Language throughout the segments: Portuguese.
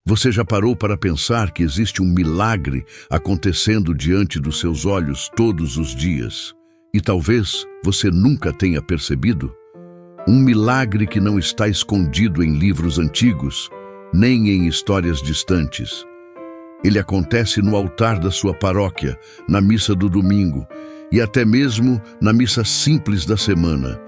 Você já parou para pensar que existe um milagre acontecendo diante dos seus olhos todos os dias? E talvez você nunca tenha percebido? Um milagre que não está escondido em livros antigos, nem em histórias distantes. Ele acontece no altar da sua paróquia, na missa do domingo e até mesmo na missa simples da semana.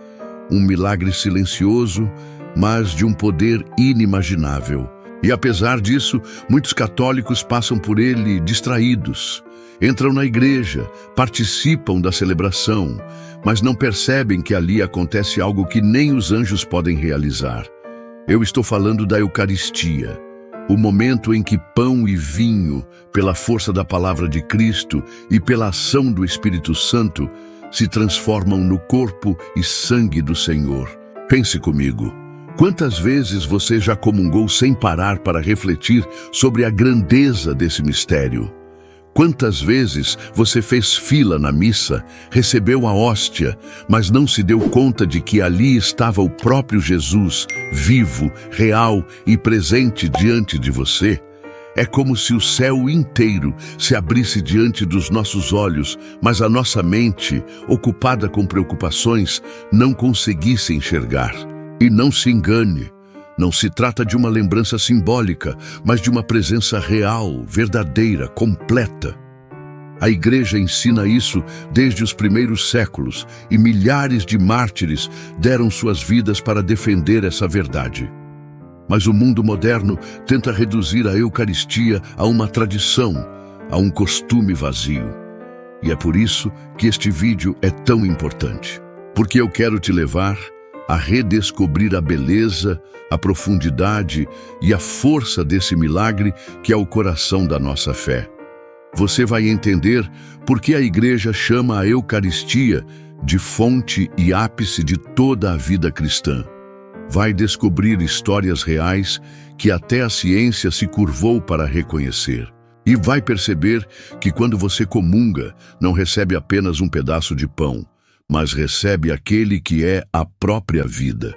Um milagre silencioso, mas de um poder inimaginável. E apesar disso, muitos católicos passam por ele distraídos. Entram na igreja, participam da celebração, mas não percebem que ali acontece algo que nem os anjos podem realizar. Eu estou falando da Eucaristia, o momento em que pão e vinho, pela força da palavra de Cristo e pela ação do Espírito Santo, se transformam no corpo e sangue do Senhor. Pense comigo. Quantas vezes você já comungou sem parar para refletir sobre a grandeza desse mistério? Quantas vezes você fez fila na missa, recebeu a hóstia, mas não se deu conta de que ali estava o próprio Jesus, vivo, real e presente diante de você? É como se o céu inteiro se abrisse diante dos nossos olhos, mas a nossa mente, ocupada com preocupações, não conseguisse enxergar. E não se engane, não se trata de uma lembrança simbólica, mas de uma presença real, verdadeira, completa. A Igreja ensina isso desde os primeiros séculos e milhares de mártires deram suas vidas para defender essa verdade. Mas o mundo moderno tenta reduzir a Eucaristia a uma tradição, a um costume vazio. E é por isso que este vídeo é tão importante. Porque eu quero te levar a redescobrir a beleza, a profundidade e a força desse milagre que é o coração da nossa fé. Você vai entender por que a Igreja chama a Eucaristia de fonte e ápice de toda a vida cristã. Vai descobrir histórias reais que até a ciência se curvou para reconhecer. E vai perceber que quando você comunga, não recebe apenas um pedaço de pão, mas recebe aquele que é a própria vida.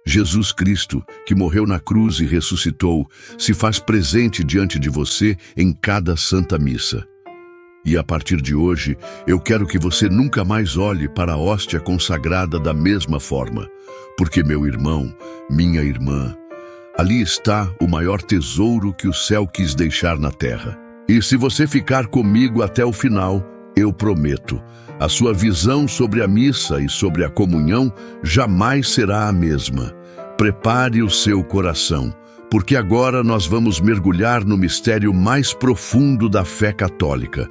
Jesus Cristo, que morreu na cruz e ressuscitou, se faz presente diante de você em cada Santa Missa. E a partir de hoje, eu quero que você nunca mais olhe para a hóstia consagrada da mesma forma, porque, meu irmão, minha irmã, ali está o maior tesouro que o céu quis deixar na terra. E se você ficar comigo até o final, eu prometo, a sua visão sobre a missa e sobre a comunhão jamais será a mesma. Prepare o seu coração, porque agora nós vamos mergulhar no mistério mais profundo da fé católica,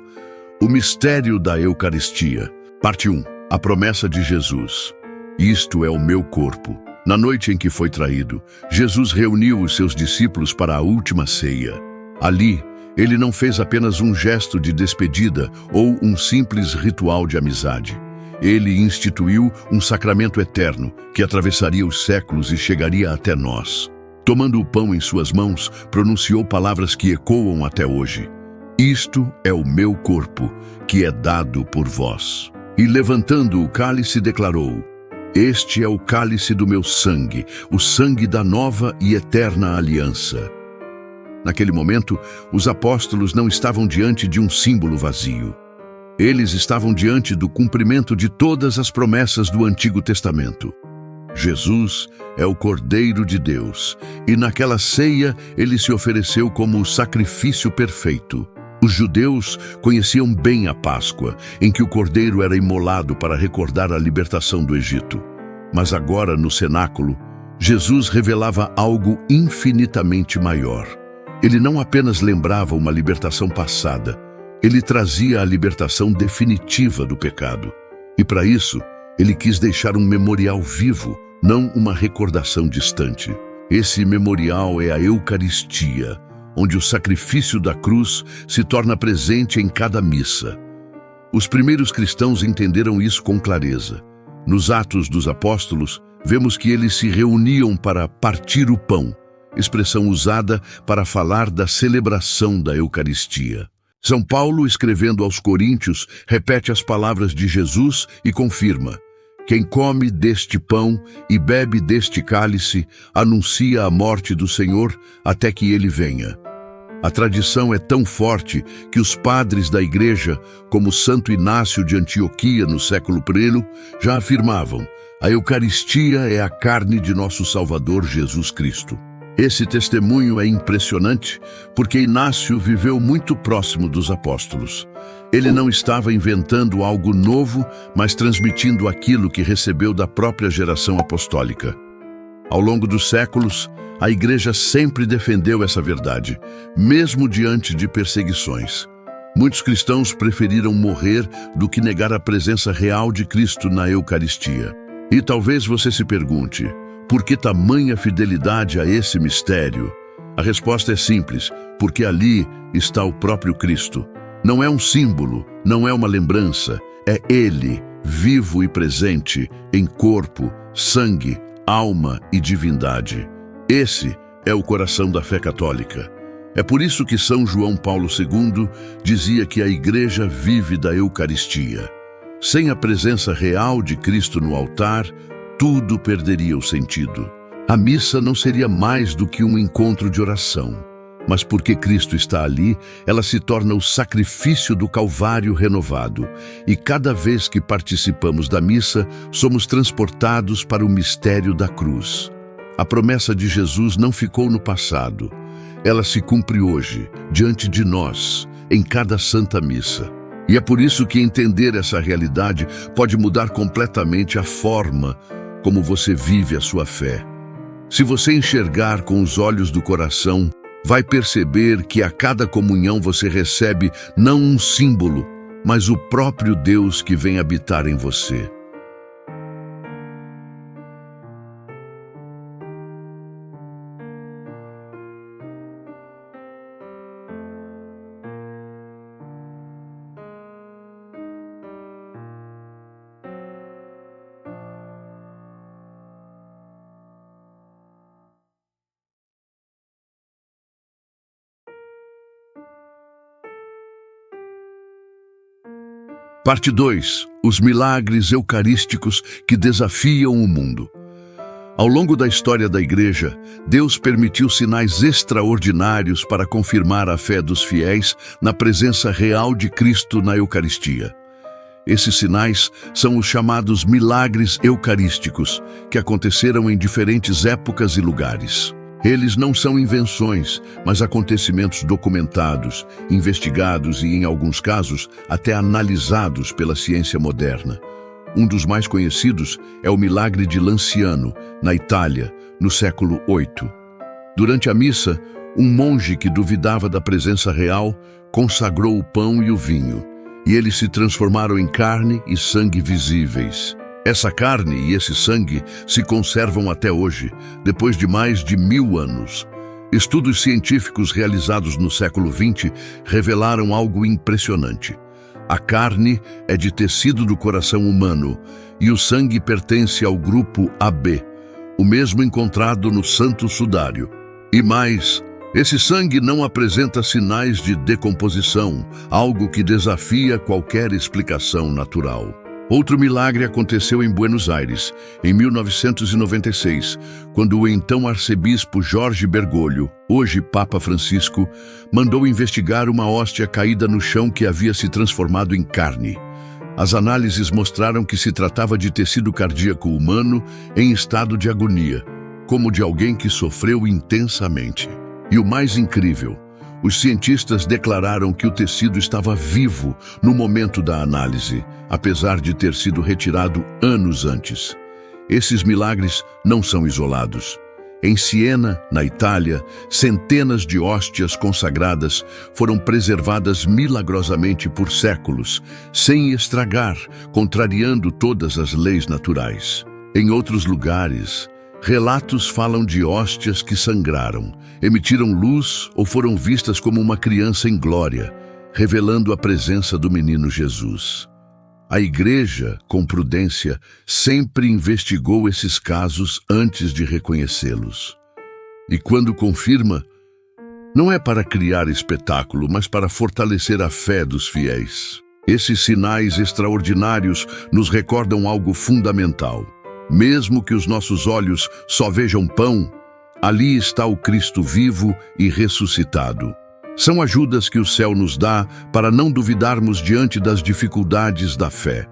o mistério da Eucaristia. Parte 1. A promessa de Jesus. Isto é o meu corpo. Na noite em que foi traído, Jesus reuniu os seus discípulos para a última ceia. Ali, ele não fez apenas um gesto de despedida ou um simples ritual de amizade. Ele instituiu um sacramento eterno que atravessaria os séculos e chegaria até nós. Tomando o pão em suas mãos, pronunciou palavras que ecoam até hoje. Isto é o meu corpo, que é dado por vós. E levantando o cálice, declarou: Este é o cálice do meu sangue, o sangue da nova e eterna aliança. Naquele momento, os apóstolos não estavam diante de um símbolo vazio. Eles estavam diante do cumprimento de todas as promessas do Antigo Testamento. Jesus é o Cordeiro de Deus, e naquela ceia ele se ofereceu como o sacrifício perfeito. Os judeus conheciam bem a Páscoa, em que o Cordeiro era imolado para recordar a libertação do Egito. Mas agora, no cenáculo, Jesus revelava algo infinitamente maior. Ele não apenas lembrava uma libertação passada, ele trazia a libertação definitiva do pecado. E para isso, ele quis deixar um memorial vivo, não uma recordação distante. Esse memorial é a Eucaristia, onde o sacrifício da cruz se torna presente em cada missa. Os primeiros cristãos entenderam isso com clareza. Nos Atos dos Apóstolos, vemos que eles se reuniam para partir o pão, expressão usada para falar da celebração da Eucaristia. São Paulo, escrevendo aos Coríntios, repete as palavras de Jesus e confirma: Quem come deste pão e bebe deste cálice anuncia a morte do Senhor até que ele venha. A tradição é tão forte que os padres da igreja, como Santo Inácio de Antioquia no século I, já afirmavam: a Eucaristia é a carne de nosso Salvador Jesus Cristo. Esse testemunho é impressionante porque Inácio viveu muito próximo dos apóstolos. Ele não estava inventando algo novo, mas transmitindo aquilo que recebeu da própria geração apostólica. Ao longo dos séculos, a Igreja sempre defendeu essa verdade, mesmo diante de perseguições. Muitos cristãos preferiram morrer do que negar a presença real de Cristo na Eucaristia. E talvez você se pergunte: por que tamanha fidelidade a esse mistério? A resposta é simples: porque ali está o próprio Cristo. Não é um símbolo, não é uma lembrança, é Ele, vivo e presente, em corpo, sangue, alma e divindade. Esse é o coração da fé católica. É por isso que São João Paulo II dizia que a Igreja vive da Eucaristia. Sem a presença real de Cristo no altar, tudo perderia o sentido. A missa não seria mais do que um encontro de oração. Mas porque Cristo está ali, ela se torna o sacrifício do Calvário renovado. E cada vez que participamos da missa, somos transportados para o mistério da cruz. A promessa de Jesus não ficou no passado. Ela se cumpre hoje, diante de nós, em cada Santa Missa. E é por isso que entender essa realidade pode mudar completamente a forma como você vive a sua fé. Se você enxergar com os olhos do coração, vai perceber que a cada comunhão você recebe não um símbolo, mas o próprio Deus que vem habitar em você. Parte 2. Os milagres eucarísticos que desafiam o mundo. Ao longo da história da Igreja, Deus permitiu sinais extraordinários para confirmar a fé dos fiéis na presença real de Cristo na Eucaristia. Esses sinais são os chamados milagres eucarísticos, que aconteceram em diferentes épocas e lugares. Eles não são invenções, mas acontecimentos documentados, investigados e, em alguns casos, até analisados pela ciência moderna. Um dos mais conhecidos é o milagre de Lanciano, na Itália, no século VIII. Durante a missa, um monge que duvidava da presença real consagrou o pão e o vinho, e eles se transformaram em carne e sangue visíveis. Essa carne e esse sangue se conservam até hoje, depois de mais de 1000 anos. Estudos científicos realizados no século XX revelaram algo impressionante. A carne é de tecido do coração humano e o sangue pertence ao grupo AB, o mesmo encontrado no Santo Sudário. E mais, esse sangue não apresenta sinais de decomposição, algo que desafia qualquer explicação natural. Outro milagre aconteceu em Buenos Aires, em 1996, quando o então arcebispo Jorge Bergoglio, hoje Papa Francisco, mandou investigar uma hóstia caída no chão que havia se transformado em carne. As análises mostraram que se tratava de tecido cardíaco humano em estado de agonia, como de alguém que sofreu intensamente. E o mais incrível, os cientistas declararam que o tecido estava vivo no momento da análise, apesar de ter sido retirado anos antes. Esses milagres não são isolados. Em Siena, na Itália, centenas de hóstias consagradas foram preservadas milagrosamente por séculos, sem estragar, contrariando todas as leis naturais. Em outros lugares, relatos falam de hóstias que sangraram, emitiram luz ou foram vistas como uma criança em glória, revelando a presença do menino Jesus. A Igreja, com prudência, sempre investigou esses casos antes de reconhecê-los. E quando confirma, não é para criar espetáculo, mas para fortalecer a fé dos fiéis. Esses sinais extraordinários nos recordam algo fundamental. Mesmo que os nossos olhos só vejam pão, ali está o Cristo vivo e ressuscitado. São ajudas que o céu nos dá para não duvidarmos diante das dificuldades da fé.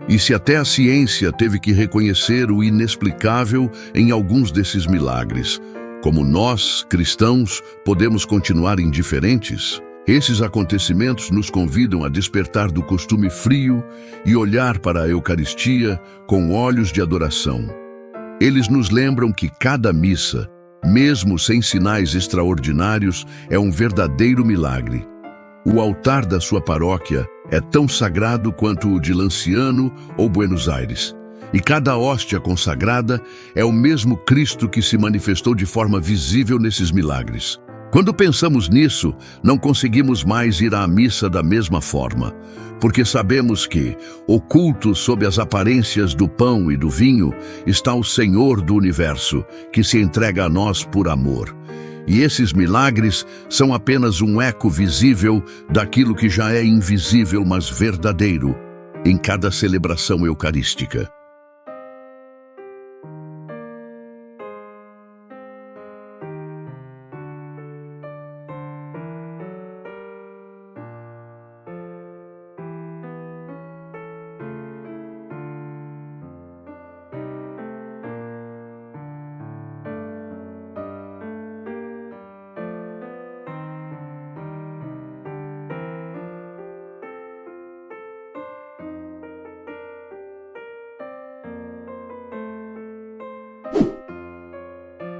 E se até a ciência teve que reconhecer o inexplicável em alguns desses milagres, como nós, cristãos, podemos continuar indiferentes? Esses acontecimentos nos convidam a despertar do costume frio e olhar para a Eucaristia com olhos de adoração. Eles nos lembram que cada missa, mesmo sem sinais extraordinários, é um verdadeiro milagre. O altar da sua paróquia é tão sagrado quanto o de Lanciano ou Buenos Aires. E cada hóstia consagrada é o mesmo Cristo que se manifestou de forma visível nesses milagres. Quando pensamos nisso, não conseguimos mais ir à missa da mesma forma, porque sabemos que, oculto sob as aparências do pão e do vinho, está o Senhor do universo, que se entrega a nós por amor. E esses milagres são apenas um eco visível daquilo que já é invisível, mas verdadeiro, em cada celebração eucarística.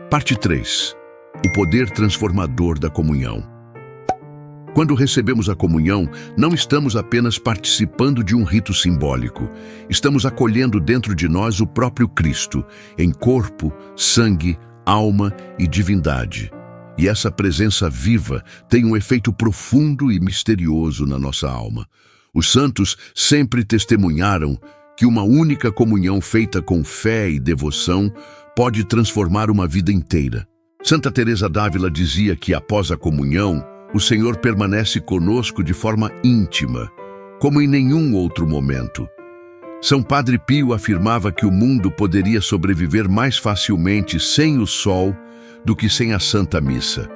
Parte 3. O poder transformador da comunhão. Quando recebemos a comunhão, não estamos apenas participando de um rito simbólico. Estamos acolhendo dentro de nós o próprio Cristo, em corpo, sangue, alma e divindade. E essa presença viva tem um efeito profundo e misterioso na nossa alma. Os santos sempre testemunharam que uma única comunhão feita com fé e devoção pode transformar uma vida inteira. Santa Teresa d'Ávila dizia que após a comunhão, o Senhor permanece conosco de forma íntima, como em nenhum outro momento. São Padre Pio afirmava que o mundo poderia sobreviver mais facilmente sem o sol do que sem a Santa Missa,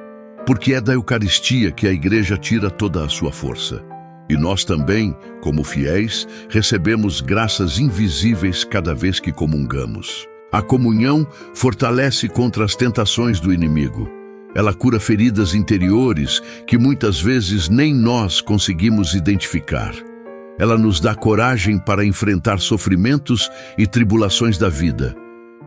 porque é da Eucaristia que a Igreja tira toda a sua força. E nós também, como fiéis, recebemos graças invisíveis cada vez que comungamos. A comunhão fortalece contra as tentações do inimigo. Ela cura feridas interiores que muitas vezes nem nós conseguimos identificar. Ela nos dá coragem para enfrentar sofrimentos e tribulações da vida.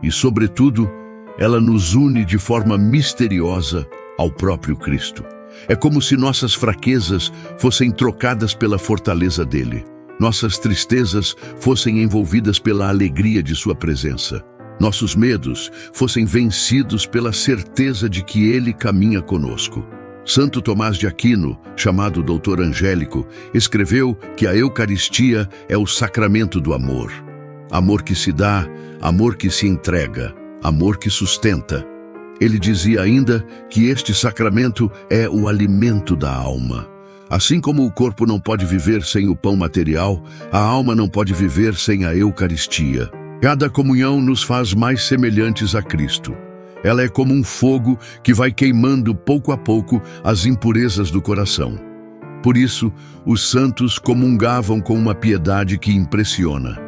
E, sobretudo, ela nos une de forma misteriosa ao próprio Cristo. É como se nossas fraquezas fossem trocadas pela fortaleza dele. Nossas tristezas fossem envolvidas pela alegria de sua presença. Nossos medos fossem vencidos pela certeza de que ele caminha conosco. Santo Tomás de Aquino, chamado Doutor Angélico, escreveu que a Eucaristia é o sacramento do amor. Amor que se dá, amor que se entrega, amor que sustenta. Ele dizia ainda que este sacramento é o alimento da alma. Assim como o corpo não pode viver sem o pão material, a alma não pode viver sem a Eucaristia. Cada comunhão nos faz mais semelhantes a Cristo. Ela é como um fogo que vai queimando pouco a pouco as impurezas do coração. Por isso, os santos comungavam com uma piedade que impressiona.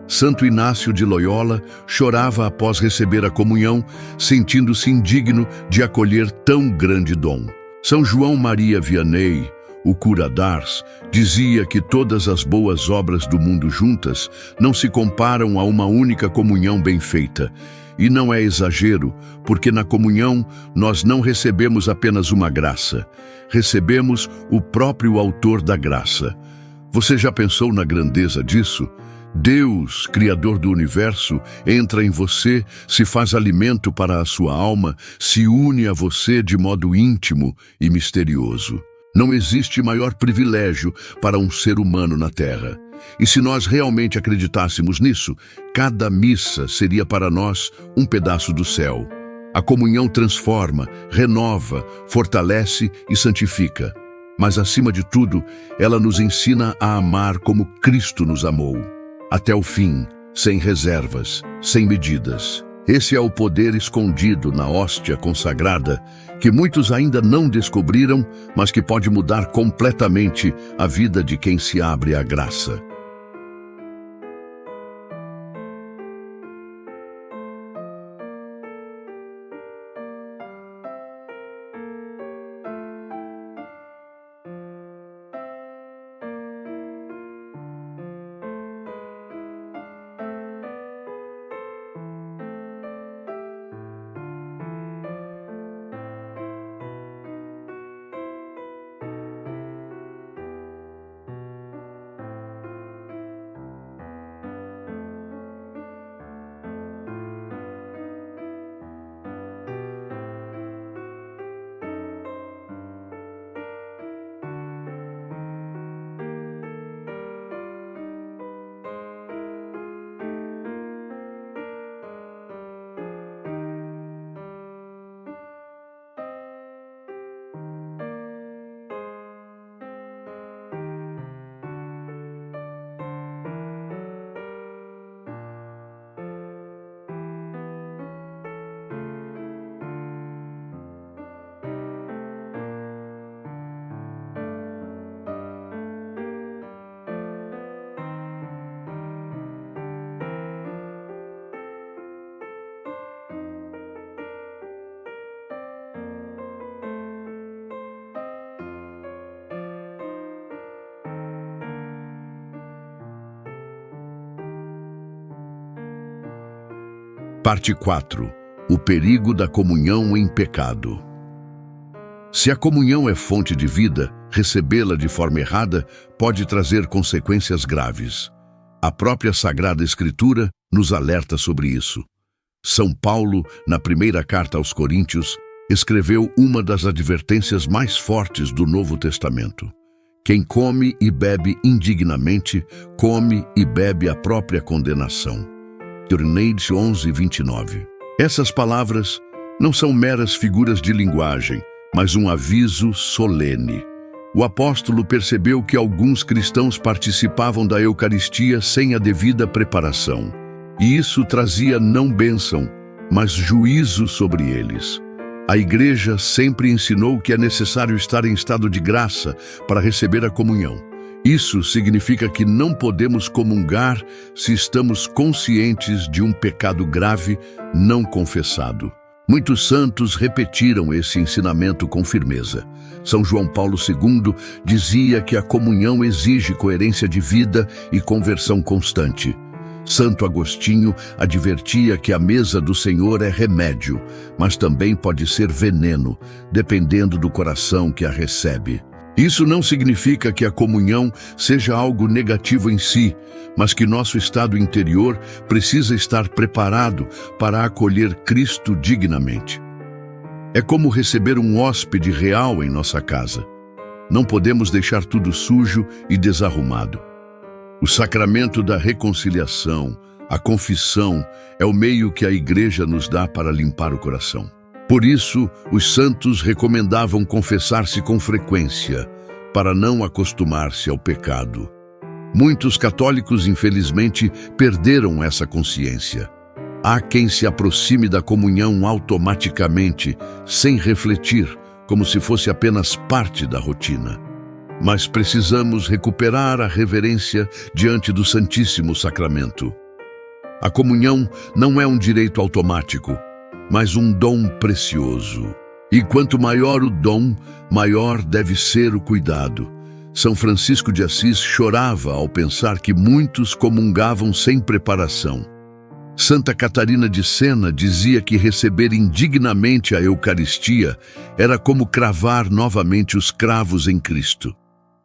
Santo Inácio de Loyola chorava após receber a comunhão, sentindo-se indigno de acolher tão grande dom. São João Maria Vianney, o cura d'Ars, dizia que todas as boas obras do mundo juntas não se comparam a uma única comunhão bem feita. E não é exagero, porque na comunhão nós não recebemos apenas uma graça, recebemos o próprio autor da graça. Você já pensou na grandeza disso? Deus, Criador do universo, entra em você, se faz alimento para a sua alma, se une a você de modo íntimo e misterioso. Não existe maior privilégio para um ser humano na Terra. E se nós realmente acreditássemos nisso, cada missa seria para nós um pedaço do céu. A comunhão transforma, renova, fortalece e santifica. mas acima de tudo, ela nos ensina a amar como Cristo nos amou, até o fim, sem reservas, sem medidas. Esse é o poder escondido na hóstia consagrada, que muitos ainda não descobriram, mas que pode mudar completamente a vida de quem se abre à graça. Parte 4. O perigo da comunhão em pecado. Se a comunhão é fonte de vida, recebê-la de forma errada pode trazer consequências graves. A própria Sagrada Escritura nos alerta sobre isso. São Paulo, na primeira carta aos Coríntios, escreveu uma das advertências mais fortes do Novo Testamento. Quem come e bebe indignamente, come e bebe a própria condenação. Deuteronômio 11:29. Essas palavras não são meras figuras de linguagem, mas um aviso solene. O apóstolo percebeu que alguns cristãos participavam da Eucaristia sem a devida preparação, e isso trazia não bênção, mas juízo sobre eles. A Igreja sempre ensinou que é necessário estar em estado de graça para receber a comunhão. Isso significa que não podemos comungar se estamos conscientes de um pecado grave não confessado. Muitos santos repetiram esse ensinamento com firmeza. São João Paulo II dizia que a comunhão exige coerência de vida e conversão constante. Santo Agostinho advertia que a mesa do Senhor é remédio, mas também pode ser veneno, dependendo do coração que a recebe. Isso não significa que a comunhão seja algo negativo em si, mas que nosso estado interior precisa estar preparado para acolher Cristo dignamente. É como receber um hóspede real em nossa casa. Não podemos deixar tudo sujo e desarrumado. O sacramento da reconciliação, a confissão, é o meio que a Igreja nos dá para limpar o coração. Por isso, os santos recomendavam confessar-se com frequência, para não acostumar-se ao pecado. Muitos católicos, infelizmente, perderam essa consciência. Há quem se aproxime da comunhão automaticamente, sem refletir, como se fosse apenas parte da rotina. Mas precisamos recuperar a reverência diante do Santíssimo Sacramento. A comunhão não é um direito automático, mas um dom precioso. E quanto maior o dom, maior deve ser o cuidado. São Francisco de Assis chorava ao pensar que muitos comungavam sem preparação. Santa Catarina de Sena dizia que receber indignamente a Eucaristia era como cravar novamente os cravos em Cristo.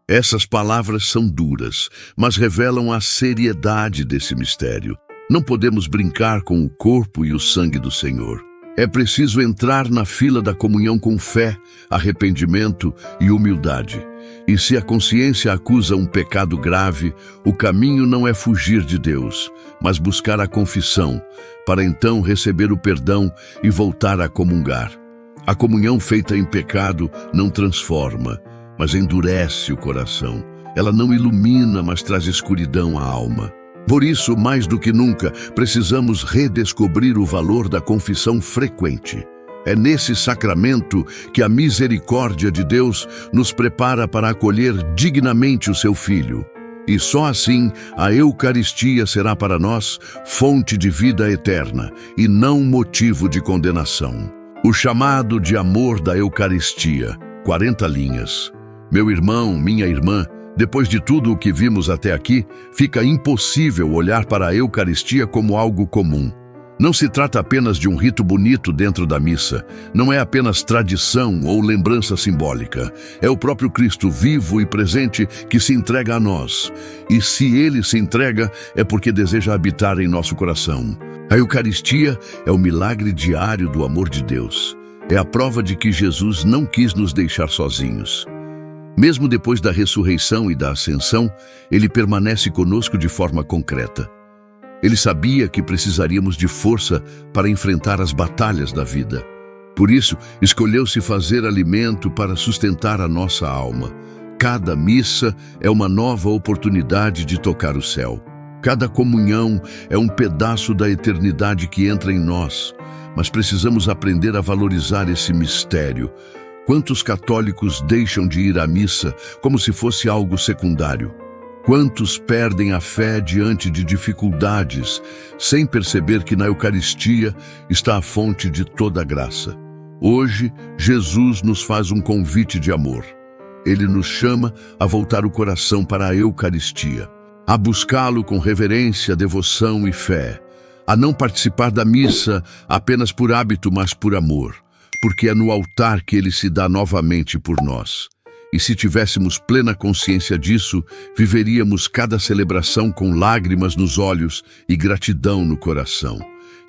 Essas palavras são duras, mas revelam a seriedade desse mistério. Não podemos brincar com o corpo e o sangue do Senhor. É preciso entrar na fila da comunhão com fé, arrependimento e humildade. E se a consciência acusa um pecado grave, o caminho não é fugir de Deus, mas buscar a confissão, para então receber o perdão e voltar a comungar. A comunhão feita em pecado não transforma, mas endurece o coração. Ela não ilumina, mas traz escuridão à alma. Por isso, mais do que nunca, precisamos redescobrir o valor da confissão frequente. É nesse sacramento que a misericórdia de Deus nos prepara para acolher dignamente o seu Filho. E só assim a Eucaristia será para nós fonte de vida eterna e não motivo de condenação. O chamado de amor da Eucaristia, 40 linhas. Meu irmão, minha irmã, depois de tudo o que vimos até aqui, fica impossível olhar para a Eucaristia como algo comum. Não se trata apenas de um rito bonito dentro da missa, não é apenas tradição ou lembrança simbólica. É o próprio Cristo vivo e presente que se entrega a nós. E se Ele se entrega, é porque deseja habitar em nosso coração. A Eucaristia é o milagre diário do amor de Deus. É a prova de que Jesus não quis nos deixar sozinhos. Mesmo depois da ressurreição e da ascensão, Ele permanece conosco de forma concreta. Ele sabia que precisaríamos de força para enfrentar as batalhas da vida. Por isso, escolheu se fazer alimento para sustentar a nossa alma. Cada missa é uma nova oportunidade de tocar o céu. Cada comunhão é um pedaço da eternidade que entra em nós. Mas precisamos aprender a valorizar esse mistério. Quantos católicos deixam de ir à missa como se fosse algo secundário? Quantos perdem a fé diante de dificuldades, sem perceber que na Eucaristia está a fonte de toda a graça? Hoje, Jesus nos faz um convite de amor. Ele nos chama a voltar o coração para a Eucaristia, a buscá-lo com reverência, devoção e fé, a não participar da missa apenas por hábito, mas por amor, porque é no altar que ele se dá novamente por nós. E se tivéssemos plena consciência disso, viveríamos cada celebração com lágrimas nos olhos e gratidão no coração.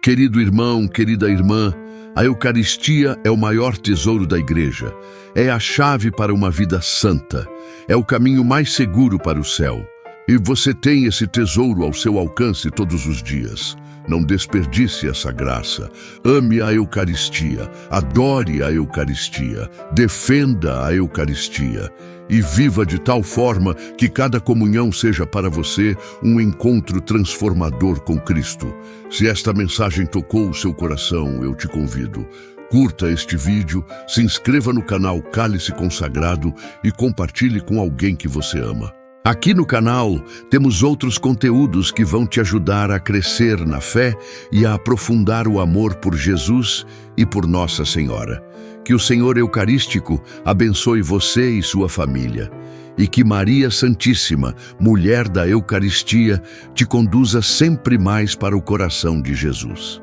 Querido irmão, querida irmã, a Eucaristia é o maior tesouro da Igreja. É a chave para uma vida santa. É o caminho mais seguro para o céu. E você tem esse tesouro ao seu alcance todos os dias. Não desperdice essa graça. Ame a Eucaristia, adore a Eucaristia, defenda a Eucaristia e viva de tal forma que cada comunhão seja para você um encontro transformador com Cristo. Se esta mensagem tocou o seu coração, eu te convido. Curta este vídeo, se inscreva no canal Cálice Consagrado e compartilhe com alguém que você ama. Aqui no canal temos outros conteúdos que vão te ajudar a crescer na fé e a aprofundar o amor por Jesus e por Nossa Senhora. Que o Senhor Eucarístico abençoe você e sua família. E que Maria Santíssima, mulher da Eucaristia, te conduza sempre mais para o coração de Jesus.